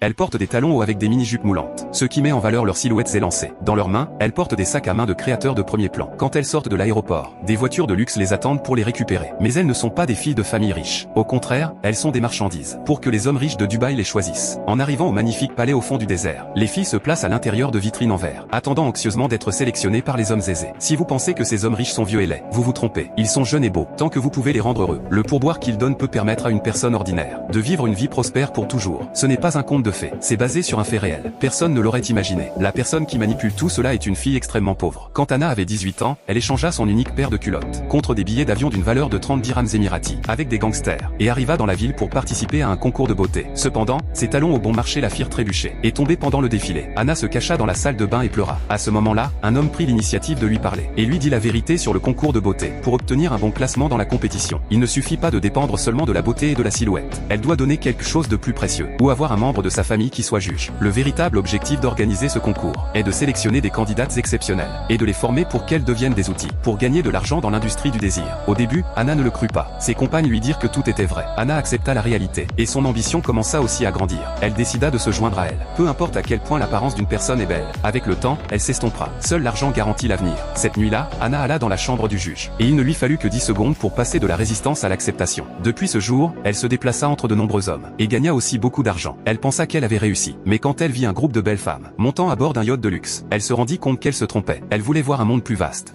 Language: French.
Elles portent des talons hauts avec des mini-jupes moulantes, ce qui met en valeur leurs silhouettes élancées. Dans leurs mains, elles portent des sacs à main de créateurs de premier plan. Quand elles sortent de l'aéroport, des voitures de luxe les attendent pour les récupérer. Mais elles ne sont pas des filles de famille riches. Au contraire, elles sont des marchandises, pour que les hommes riches de Dubaï les choisissent. En arrivant au magnifique palais au fond du désert, les filles se placent à l'intérieur de vitrines en verre, attendant anxieusement d'être sélectionnées par les hommes aisés. Si vous pensez que ces hommes riches sont vieux et laids, vous vous trompez. Ils sont jeunes et beaux, tant que vous pouvez les rendre heureux. Le pourboire qu'ils donnent peut permettre à une personne ordinaire de vivre une vie prospère pour toujours. Ce n'est pas un conte de fées, c'est basé sur un fait réel. Personne ne l'aurait imaginé. La personne qui manipule tout cela est une fille extrêmement pauvre. Quand Anna avait 18 ans, elle échangea son unique paire de culottes contre des billets d'avion d'une valeur de 30 dirhams émiratis avec des gangsters et arriva dans la ville pour participer à un concours de beauté. Cependant, ses talons au bon marché la firent trébucher et tomber pendant le défilé. Anna se cacha dans la salle de bain et pleura. À ce moment-là, un homme prit l'initiative de lui parler et lui dit la vérité sur le concours de beauté. Pour obtenir un bon classement dans la compétition, il ne suffit pas de dépendre seulement de la beauté et de la silhouette. Elle doit donner quelque chose de plus précieux ou avoir un membre de sa famille qui soit juge. Le véritable objectif d'organiser ce concours est de sélectionner des candidates exceptionnelles et de les former pour qu'elles deviennent des outils pour gagner de l'argent dans l'industrie du désir. Au début, Anna ne le crut pas. Ses compagnes lui dirent que tout était vrai. Anna accepta la réalité et son ambition commença aussi à grandir. Elle décida de se joindre à elle. Peu importe à quel point l'apparence d'une personne est belle, avec le temps, elle s'estompera. Seul l'argent garantit l'avenir. Cette nuit-là, Anna alla dans la chambre du juge et il ne lui fallut que 10 secondes pour passer de la résistance à l'acceptation. Depuis ce jour, elle se déplaça entre de nombreux hommes et gagna aussi beaucoup d'argent. Elle pensa qu'elle avait réussi, mais quand elle vit un groupe de belles femmes montant à bord d'un yacht de luxe, elle se rendit compte qu'elle se trompait. Elle voulait voir un monde plus vaste,